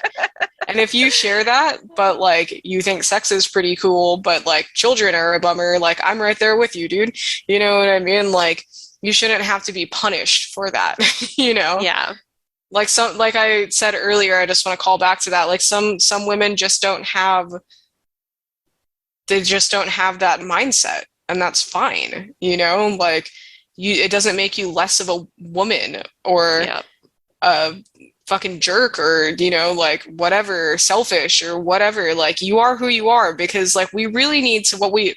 and if you share that, but like you think sex is pretty cool, but like children are a bummer, like I'm right there with you, dude. You know what I mean? Like you shouldn't have to be punished for that, Yeah. Like I said earlier, I just want to call back to that. Like some women just don't have that mindset, and that's fine. Like it doesn't make you less of a woman or a fucking jerk or, like whatever, selfish or whatever. Like you are who you are, because like we really need to, what we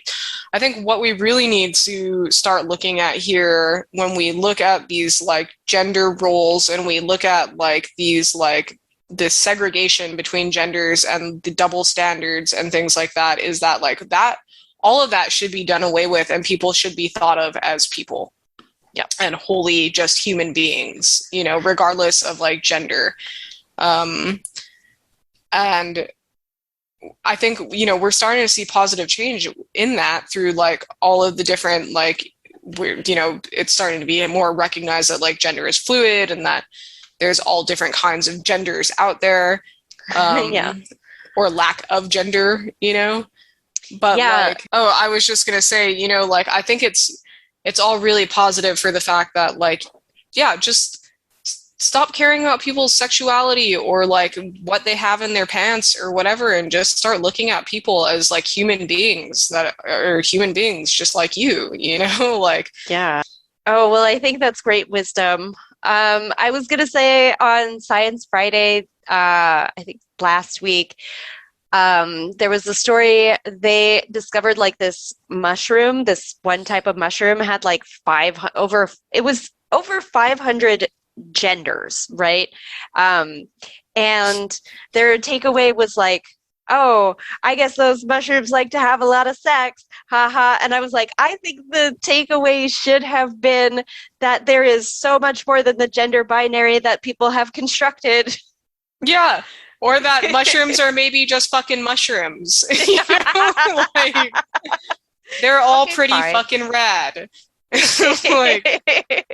really need to start looking at here when we look at these like gender roles and we look at like these like this segregation between genders and the double standards and things like that, is that like that all of that should be done away with and people should be thought of as people. Yeah, and wholly just human beings, regardless of like gender. And I think, we're starting to see positive change in that through like all of the different, like, it's starting to be more recognized that like gender is fluid and that there's all different kinds of genders out there, or lack of gender, but like, I was just going to say, like, I think it's all really positive for the fact that like, just stop caring about people's sexuality or like what they have in their pants or whatever, and just start looking at people as like human beings that are human beings just like you, like. Yeah. Oh, well, I think that's great wisdom. I was going to say on Science Friday, I think last week, there was a story. They discovered like this mushroom, this one type of mushroom had like over 500 genders, right? And their takeaway was like, oh, I guess those mushrooms like to have a lot of sex. Haha. And I was like, I think the takeaway should have been that there is so much more than the gender binary that people have constructed. Yeah. Or that mushrooms are maybe just fucking mushrooms. Like, they're all okay, pretty fine. Fucking rad. Like,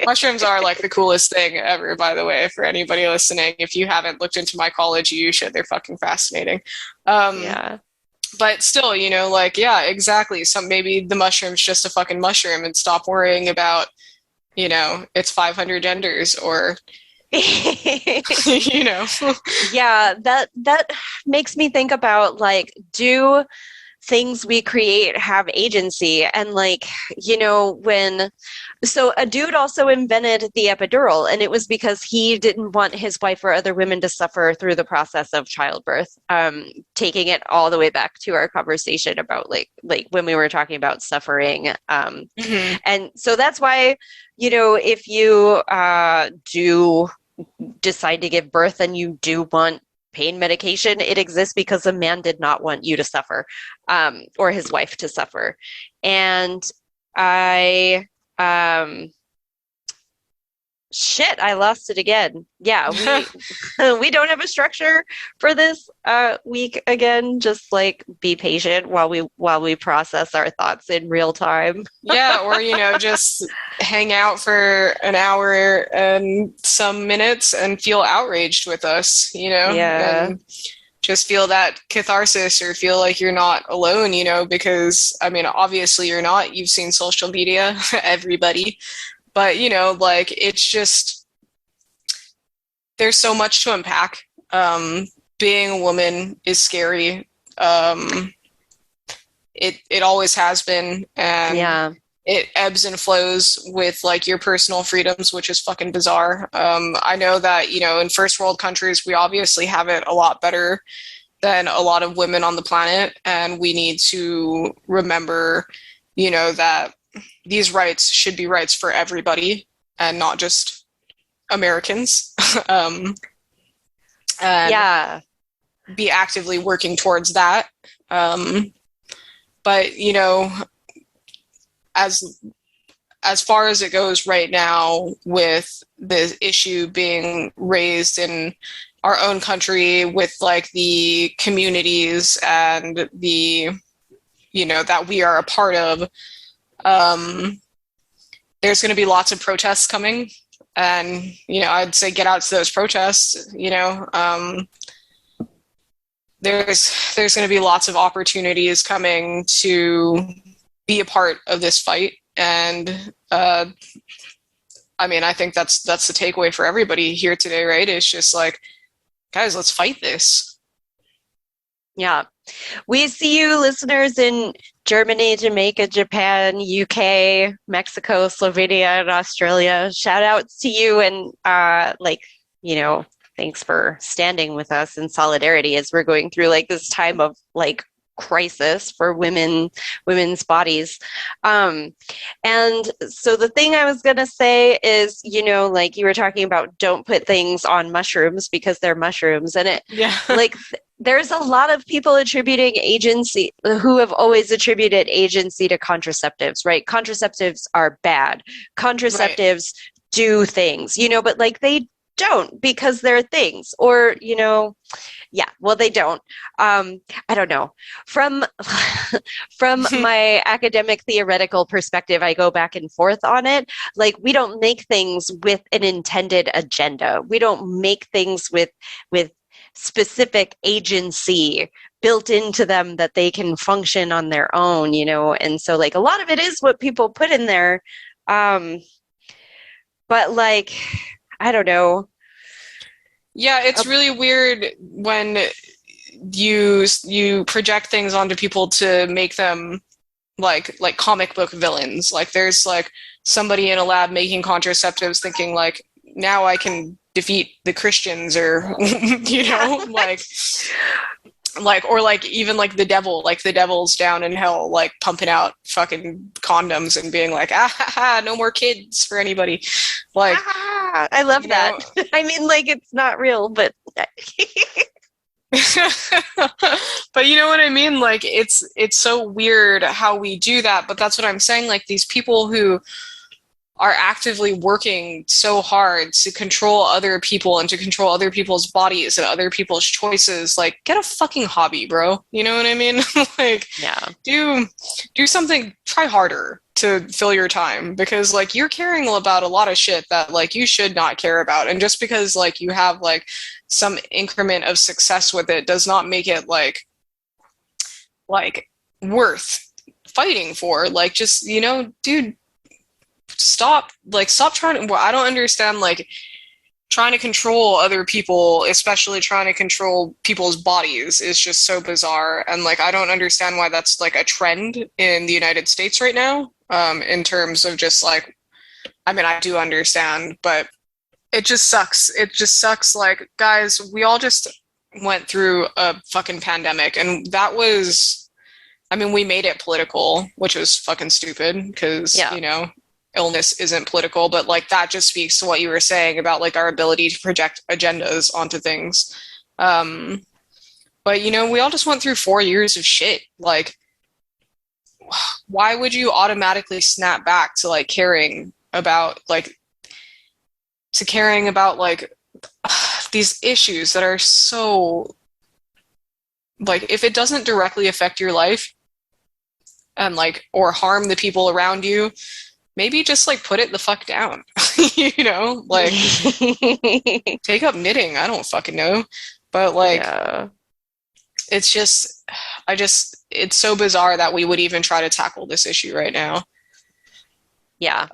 mushrooms are like the coolest thing ever, by the way, for anybody listening. If you haven't looked into mycology, you should. They're fucking fascinating. But still, like, yeah, exactly. Maybe the mushroom's just a fucking mushroom and stop worrying about, its 500 genders or... Yeah, that makes me think about like, do things we create have agency. And like, so a dude also invented the epidural, and it was because he didn't want his wife or other women to suffer through the process of childbirth. Taking it all the way back to our conversation about like when we were talking about suffering. And so that's why, if you do decide to give birth and you do want pain medication, it exists because a man did not want you to suffer, or his wife to suffer. And I I lost it again. Yeah, we don't have a structure for this week again. Just like be patient while we process our thoughts in real time. Yeah, or just hang out for an hour and some minutes and feel outraged with us, Yeah. and just feel that catharsis or feel like you're not alone, because I mean, obviously you're not. You've seen social media, everybody. But, like, it's just, there's so much to unpack. Being a woman is scary. It always has been. And it ebbs and flows with, like, your personal freedoms, which is fucking bizarre. I know that, in first world countries, we obviously have it a lot better than a lot of women on the planet. And we need to remember, that these rights should be rights for everybody and not just Americans. And be actively working towards that. But, as far as it goes right now with the issue being raised in our own country with like the communities and the, that we are a part of, there's going to be lots of protests coming, and I'd say get out to those protests. There's going to be lots of opportunities coming to be a part of this fight, and I mean, I think that's the takeaway for everybody here today, right? It's just like, guys, let's fight this. Yeah. We see you listeners in Germany, Jamaica, Japan, UK, Mexico, Slovenia, and Australia. Shout outs to you, and thanks for standing with us in solidarity as we're going through like this time of like crisis for women's bodies. And so the thing I was going to say is, like you were talking about, don't put things on mushrooms because they're mushrooms. And it there's a lot of people attributing agency who have always attributed agency to contraceptives, right? Contraceptives are bad. Contraceptives do things, but like they don't because they're things, or they don't. I don't know. From my academic theoretical perspective, I go back and forth on it. Like, we don't make things with an intended agenda. We don't make things with specific agency built into them that they can function on their own, and so like a lot of it is what people put in there. But like, I don't know. Yeah, it's really weird when you project things onto people to make them like comic book villains. Like, there's like somebody in a lab making contraceptives thinking like, now I can defeat the Christians, or or like even like the devil, like the devil's down in hell, like pumping out fucking condoms and being like, no more kids for anybody. Like, I love that. I mean, like, it's not real, but but you know what I mean? Like, it's so weird how we do that, but that's what I'm saying. Like, these people who are actively working so hard to control other people and to control other people's bodies and other people's choices, like, get a fucking hobby, bro. You know what I mean? Like, do something, try harder to fill your time, because like you're caring about a lot of shit that like you should not care about. And just because like you have like some increment of success with it does not make it like worth fighting for. Like, just, dude, stop trying to, well, I don't understand like trying to control other people, especially trying to control people's bodies, is just so bizarre. And like, I don't understand why that's like a trend in the United States right now, in terms of just like, I mean, I do understand, but it just sucks. It just sucks. Like, guys, we all just went through a fucking pandemic, and that was, I mean, we made it political, which was fucking stupid because, you know, illness isn't political, but like that just speaks to what you were saying about like our ability to project agendas onto things. But, you know, we all just went through 4 years of shit. Like, why would you automatically snap back to like caring about like these issues that are so, like, if it doesn't directly affect your life and like, or harm the people around you, maybe just like put it the fuck down, you know, like take up knitting. I don't fucking know, but like, it's just, it's so bizarre that we would even try to tackle this issue right now. Yeah.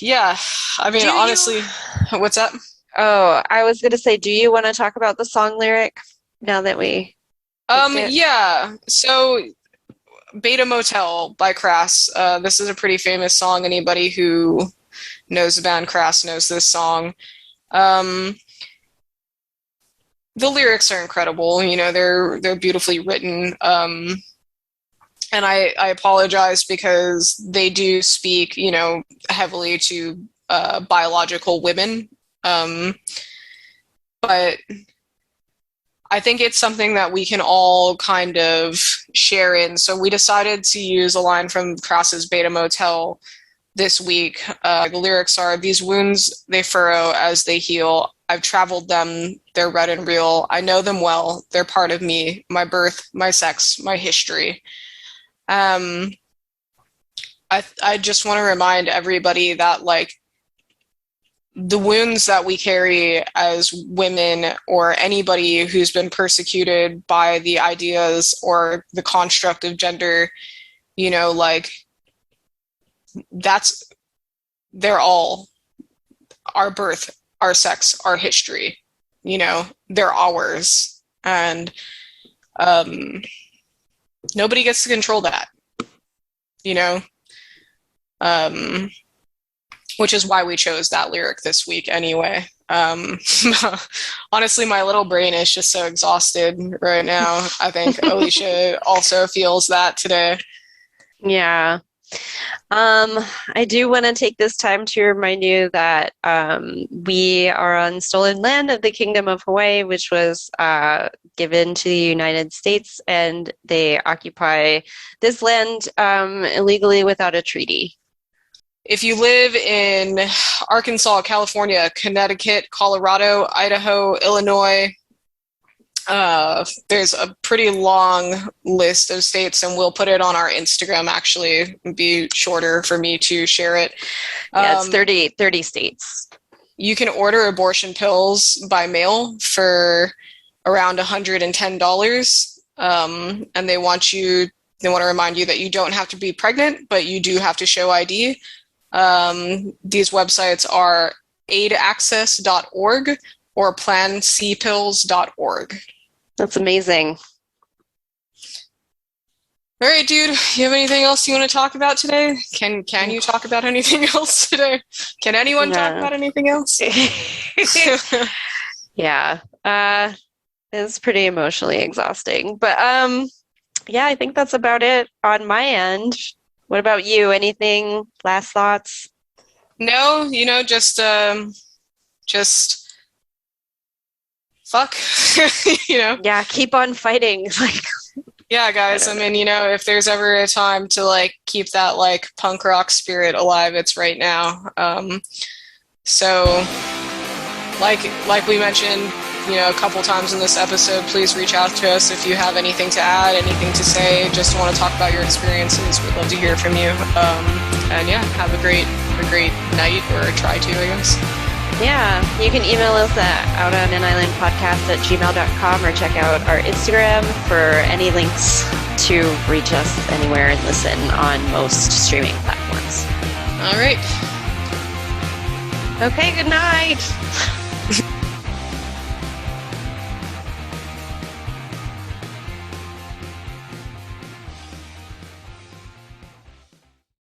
Yeah. I mean, honestly, what's up? Oh, I was going to say, do you want to talk about the song lyric now that we yeah. So Beta Motel by Crass. This is a pretty famous song. Anybody who knows the band Crass knows this song. The lyrics are incredible. You know, they're beautifully written. And I apologize because they do speak, you know, heavily to biological women. But I think it's something that we can all kind of share in. So we decided to use a line from Crass's Beta Motel this week. The lyrics are, "These wounds, they furrow as they heal. I've traveled them, they're red and real. I know them well, they're part of me, my birth, my sex, my history." I just want to remind everybody that, like, the wounds that we carry as women or anybody who's been persecuted by the ideas or the construct of gender, you know, like, they're all our birth, our sex, our history, you know, they're ours. And nobody gets to control that, you know? Which is why we chose that lyric this week anyway. Honestly, my little brain is just so exhausted right now. I think Alicia also feels that today. Yeah. I do want to take this time to remind you that we are on stolen land of the Kingdom of Hawaii, which was given to the United States, and they occupy this land illegally without a treaty. If you live in Arkansas, California, Connecticut, Colorado, Idaho, Illinois, there's a pretty long list of states, and we'll put it on our Instagram, actually. It'd be shorter for me to share it. Yeah, it's 30 states. You can order abortion pills by mail for around $110. And they want to remind you that you don't have to be pregnant, but you do have to show ID. These websites are aidaccess.org or plancpills.org. That's amazing. All right, dude, you have anything else you want to talk about today? Can you talk about anything else today? Can anyone talk about anything else? Yeah. It's pretty emotionally exhausting. But yeah, I think that's about it on my end. What about you? Anything? Last thoughts? No, you know, just fuck, you know? Yeah, keep on fighting. Like, yeah, guys, I mean, you know, if there's ever a time to, like, keep that, like, punk rock spirit alive, it's right now. So, like we mentioned, you know, a couple times in this episode, please reach out to us if you have anything to add, anything to say, just want to talk about your experiences. We'd love to hear from you. And yeah, have a great night, or try to, I guess. Yeah, you can email us at outonanislandpodcast@gmail.com, or check out our Instagram for any links to reach us anywhere and listen on most streaming platforms. All right. Okay, good night.